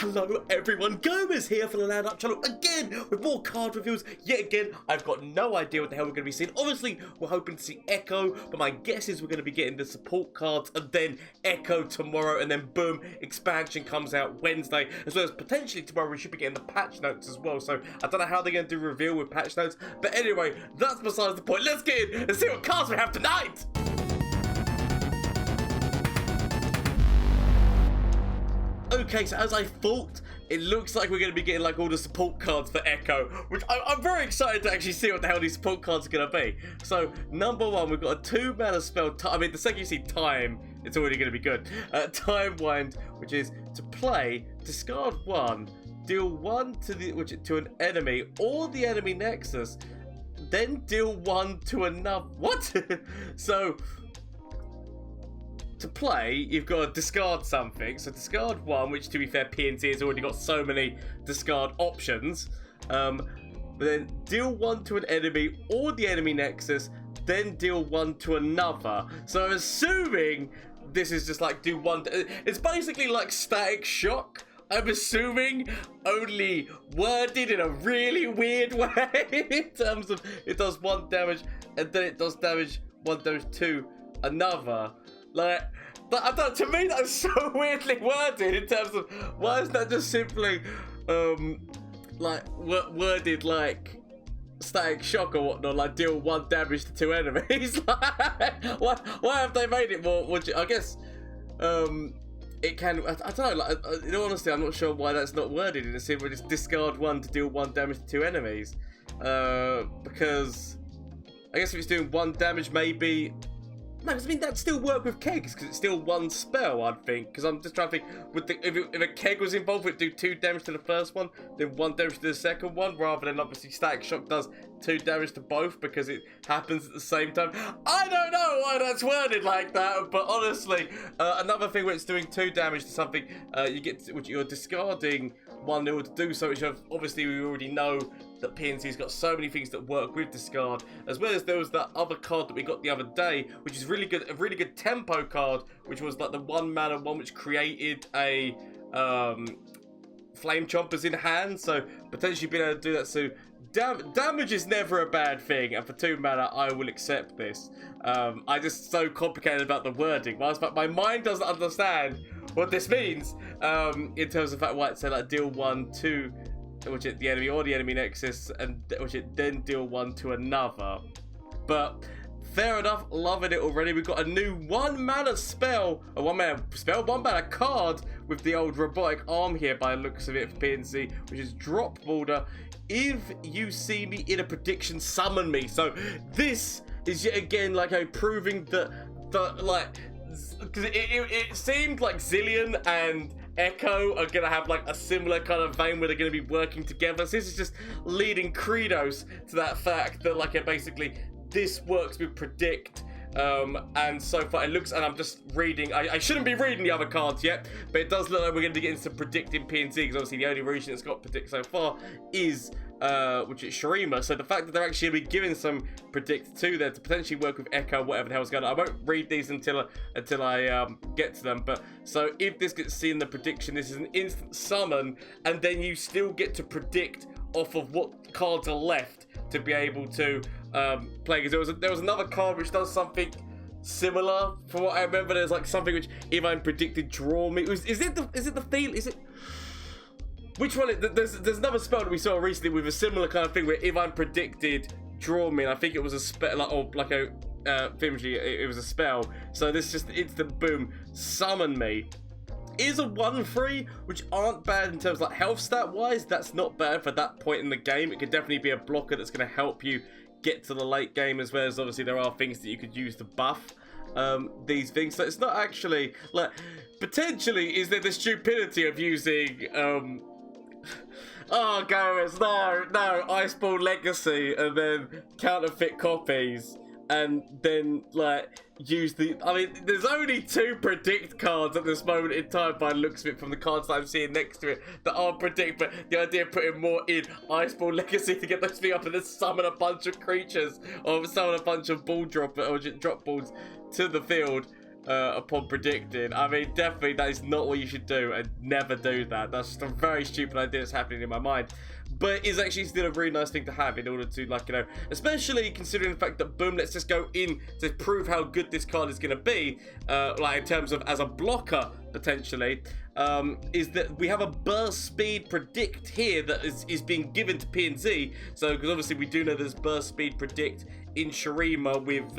Hello everyone, Gomez here for the LAN channel again with more card reviews. Yet again, I've got no idea what the hell we're going to be seeing. Obviously, we're hoping to see Ekko, but my guess is we're going to be getting the support cards and then Ekko tomorrow, and then boom, expansion comes out Wednesday, as well as potentially tomorrow we should be getting the patch notes as well. So I don't know how they're going to do reveal with patch notes, but anyway, that's besides the point. Let's get in and see what cards we have tonight. Okay, so as I thought, it looks like we're going to be getting like all the support cards for Ekko, which I'm very excited to actually see what the hell these support cards are going to be. So, number one, we've got a 2-mana spell. I mean, the second you see time, it's already going to be good. Time Wind, which is to play, discard 1, deal 1 to an enemy or the enemy nexus, then deal 1 to another. What? So to play, you've got to discard something. So discard 1, which to be fair, PnZ has already got so many discard options. But then deal 1 to an enemy or the enemy nexus, then deal 1 to another. So I'm assuming this is just like do 1. It's basically like Static Shock. I'm assuming, only worded in a really weird way in terms of it does 1 damage and then it does 1 damage to another. Like, I don't, to me that's so weirdly worded in terms of why is that just simply like worded like Static Shock or whatnot, like deal 1 damage to 2 enemies. Like, why have they made it more? I guess it can. I don't know. Like, in all honesty, I'm not sure why that's not worded in a simple just discard 1 to deal 1 damage to 2 enemies. Because I guess if it's doing 1 damage, maybe. No, I mean that'd still work with kegs because it's still 1 spell, I'd think. Because I'm just trying to think, if a keg was involved, it'd do 2 damage to the first one, then 1 damage to the second one, rather than obviously Static Shock does 2 damage to both because it happens at the same time. I don't know why that's worded like that, but honestly, another thing where it's doing 2 damage to something, which you're discarding 1 in order to do so, which obviously we already know that PnZ's got so many things that work with discard, as well as there was that other card that we got the other day, which is really good, a really good tempo card, which was like the 1-mana one which created a Flame Chompers in hand, so potentially being able to do that. So damage is never a bad thing, and for 2 mana I will accept this. I just so complicated about the wording. My mind doesn't understand what this means in terms of the fact why it said like deal 1 to the enemy or the enemy nexus, and which it then deal 1 to another. But fair enough, loving it already. We've got a new 1-mana spell, a 1-mana card with the old robotic arm here by the looks of it for PnZ, which is drop border. If you see me in a prediction, summon me. So this is yet again like proving that like, because it seemed like Zillion and Ekko are gonna have like a similar kind of vein where they're gonna be working together. So this is just leading credos to that fact that like basically this works with predict. And so far it looks, and I'm just reading, I shouldn't be reading the other cards yet, but it does look like we're going to get into predicting PnZ, because obviously the only region that's got predict so far is which is Shurima. So the fact that they're actually going to be giving some predict to there to potentially work with Ekko, whatever the hell's going on. I won't read these until I get to them. But so if this gets seen in the prediction, this is an instant summon, and then you still get to predict off of what cards are left to be able to play. Because there was another card which does something similar. From what I remember, there's like something which if I'm predicted draw me. Is it the feel? Is it? Which one? There's another spell that we saw recently with a similar kind of thing where if I'm predicted draw me, and I think it was a spell like a it was a spell. So this just instant boom summon me. Is a 1/3, which aren't bad in terms of like health stat wise. That's not bad for that point in the game. It could definitely be a blocker that's going to help you get to the late game, as well as obviously there are things that you could use to buff these things. So it's not actually like, potentially is there the stupidity of using oh Gomez, no Iceball Legacy and then counterfeit copies, and then like use the, I mean there's only 2 predict cards at this moment in time by the looks of it from the cards that I'm seeing next to it that aren't predict, but the idea of putting more in Iceball Legacy to get those things up and then summon a bunch of creatures or summon a bunch of ball drop balls to the field upon predicting. I mean, definitely that is not what you should do, and never do that. That's just a very stupid idea that's happening in my mind. But it's actually still a really nice thing to have in order to, like, you know, especially considering the fact that, boom, let's just go in to prove how good this card is going to be, like, in terms of as a blocker, potentially, is that we have a burst speed predict here that is being given to PnZ. So, because obviously we do know there's burst speed predict in Shurima with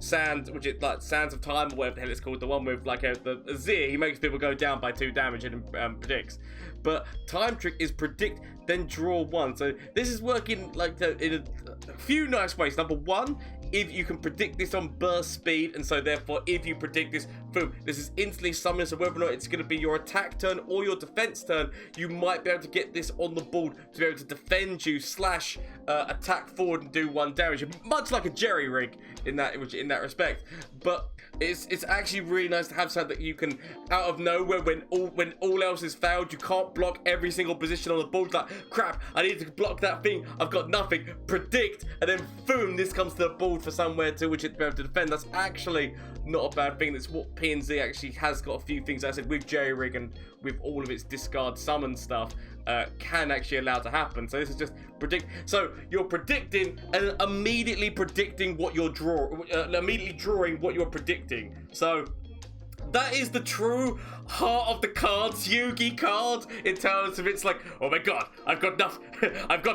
Sands, which is like Sands of Time or whatever the hell it's called, the one with like the Azir, he makes people go down by 2 damage and predicts. But Time Trick is predict, then draw 1. So this is working like in a few nice ways. Number 1, if you can predict this on burst speed, and so therefore if you predict this, boom, this is instantly summoned, so whether or not it's going to be your attack turn or your defense turn, you might be able to get this on the board to be able to defend you slash attack forward and do 1 damage, much like a jerry rig in that respect. But it's actually really nice to have something that you can, out of nowhere, when all else is failed, you can't block every single position on the board. It's like, crap, I need to block that thing, I've got nothing, predict, and then boom, this comes to the board for somewhere to which it's able to defend. That's actually not a bad thing. That's what PnZ actually has got a few things, as I said, with jerry rig and with all of its discard summon stuff, can actually allow to happen. So this is just predict. So you're predicting and immediately predicting what you're immediately drawing what you're predicting. So that is the true heart of the cards, Yugi card, in terms of it's like, oh my god, I've got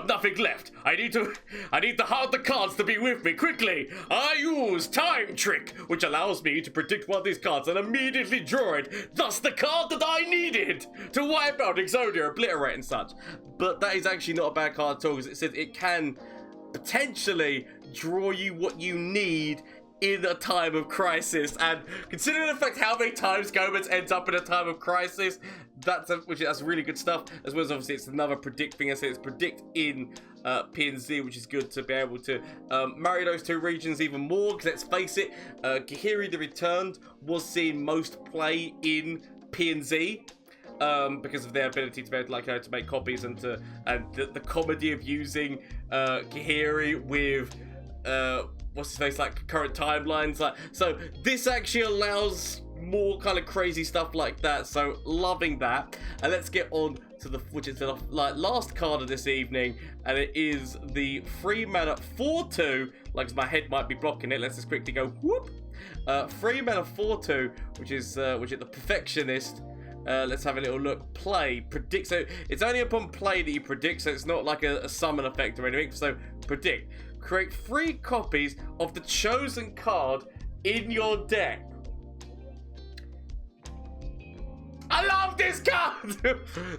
nothing left. I need the heart of the cards to be with me. Quickly, I use Time Trick, which allows me to predict one of these cards and immediately draw it. Thus the card that I needed to wipe out Exodia, Obliterate and such. But that is actually not a bad card at all, because it says it can potentially draw you what you need in a time of crisis. And considering the fact how many times Gomez ends up in a time of crisis, that's really good stuff. As well as obviously it's another predict thing. I say it's predict in PnZ, which is good to be able to marry those 2 regions even more, because let's face it, Gahiri the Returned was seeing most play in PnZ. Because of their ability to be able to, to make copies and the comedy of using Gahiri with what's his face, like current timelines, like, so this actually allows more kind of crazy stuff like that. So loving that. And let's get on to the last card of this evening, and it is the 3 mana 4/2. Like, my head might be blocking it. Let's just quickly go whoop. 3 mana 4/2, which is the Perfectionist. Let's have a little look. Play, predict. So it's only upon play that you predict, so it's not like a summon effect or anything. So predict. Create 3 copies of the chosen card in your deck. I love this card!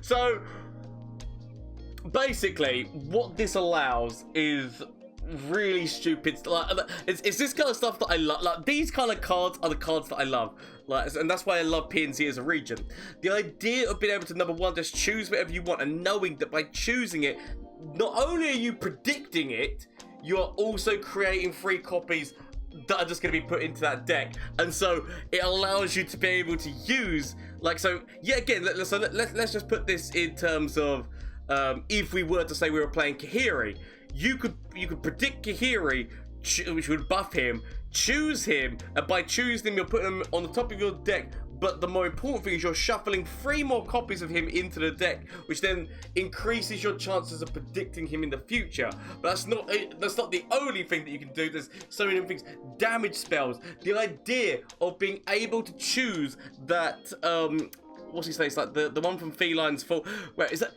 So basically, what this allows is really stupid. Like, it's this kind of stuff that I love. Like, these kind of cards are the cards that I love. Like, and that's why I love PnZ as a region. The idea of being able to, number 1, just choose whatever you want, and knowing that by choosing it, not only are you predicting it, you're also creating 3 copies that are just going to be put into that deck. And so it allows you to be able to use, like, so yeah, again, let's just put this in terms of if we were to say we were playing Gahiri, you could predict Gahiri, which would buff him, choose him, and by choosing him, you're putting him on the top of your deck. But the more important thing is you're shuffling 3 more copies of him into the deck, which then increases your chances of predicting him in the future. But that's not the only thing that you can do. There's so many different things. Damage spells. The idea of being able to choose that what's his face, like the one from Feline's Fall. Where is that?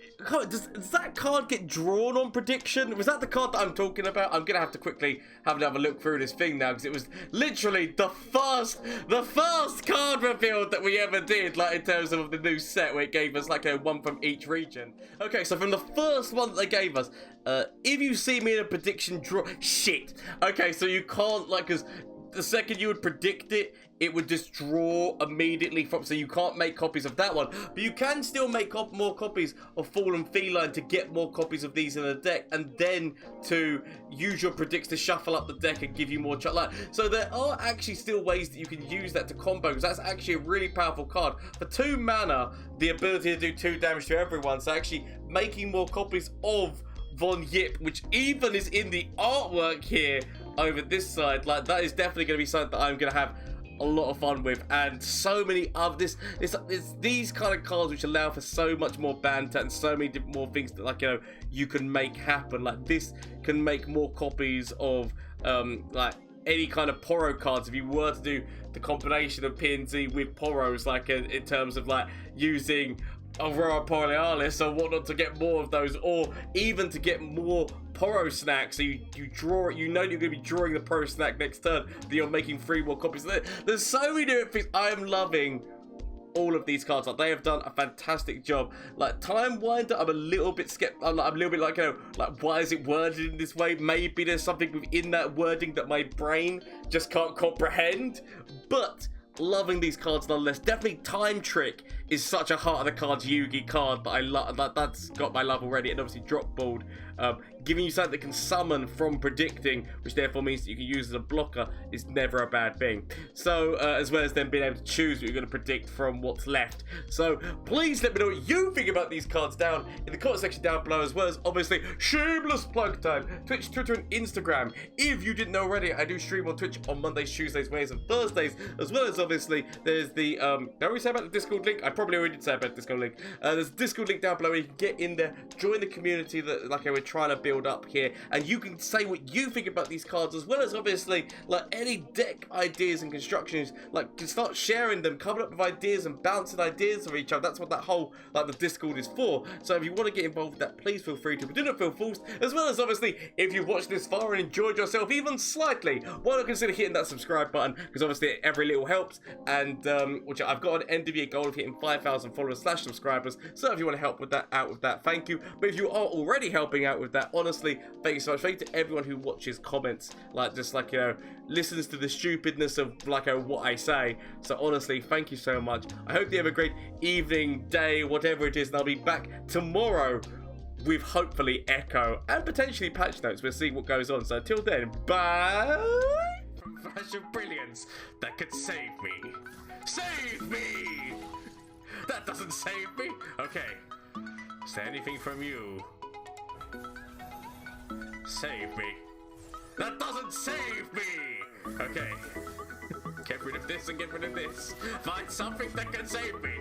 Does that card get drawn on prediction? Was that the card that I'm talking about? I'm gonna have to quickly have another look through this thing now, because it was literally the first card reveal that we ever did, like in terms of the new set, where it gave us like a 1 from each region. Okay, so from the first one that they gave us, if you see me in a prediction draw, shit. Okay, so you can't, like, because the second you would predict it, it would just draw immediately from, so you can't make copies of that one. But you can still make more copies of Fallen Feline to get more copies of these in the deck, and then to use your predicts to shuffle up the deck and give you more so there are actually still ways that you can use that to combo, because that's actually a really powerful card. For 2 mana, the ability to do 2 damage to everyone, so actually making more copies of Von Yip, which even is in the artwork here over this side, like, that is definitely going to be something that I'm going to have a lot of fun with, and so many of it's these kind of cards which allow for so much more banter and so many more things that, like, you know, you can make happen. Like, this can make more copies of like any kind of Poro cards if you were to do the combination of PnZ with Poros, like in terms of like using Aurora Borealis or whatnot to get more of those, or even to get more Poro snacks. So you draw it, you know you're going to be drawing the Poro snack next turn, that you're making 3 more copies. There's so many different things. I am loving all of these cards. Like, they have done a fantastic job. Like, Time Winder, I'm a little bit skeptical. I'm a little bit like, you know, like, why is it worded in this way? Maybe there's something within that wording that my brain just can't comprehend. But loving these cards nonetheless. Definitely Time Trick is such a heart of the cards Yugi card that I love. That's got my love already. And obviously Drop Bald, giving you something that can summon from predicting, which therefore means that you can use as a blocker, is never a bad thing. So as well as then being able to choose what you're going to predict from what's left. So please let me know what you think about these cards down in the comment section down below, as well as obviously shameless plug time, Twitch, Twitter and Instagram. If you didn't know already, I do stream on Twitch on Mondays, Tuesdays, Wednesdays and Thursdays, as well as obviously there's the did we say about the Discord link? I probably already did say about the Discord link. There's a Discord link down below where you can get in there, join the community that, like, we're trying to build up here, and you can say what you think about these cards, as well as obviously like any deck ideas and constructions. Like, to start sharing them, coming up with ideas and bouncing ideas of each other. That's what that whole, like, the Discord is for. So if you want to get involved with that, please feel free to, but do not feel forced. As well as obviously, if you've watched this far and enjoyed yourself even slightly, why not consider hitting that subscribe button, because obviously every little helps. And which I've got an end of year goal of hitting 5,000 followers / subscribers. So if you want to help with that, thank you. But if you are already helping out with that, honestly, thank you so much. Thank you to everyone who watches, comments, like, just like, you know, listens to the stupidness of, like, what I say. So honestly, thank you so much. I hope you have a great evening, day, whatever it is, and I'll be back tomorrow with hopefully Ekko and potentially patch notes. We'll see what goes on. So until then, bye. From flash of brilliance that could save me. Save me! That doesn't save me. Okay. Is there anything from you? Save me. That doesn't save me! Okay. Get rid of this and get rid of this. Find something that can save me.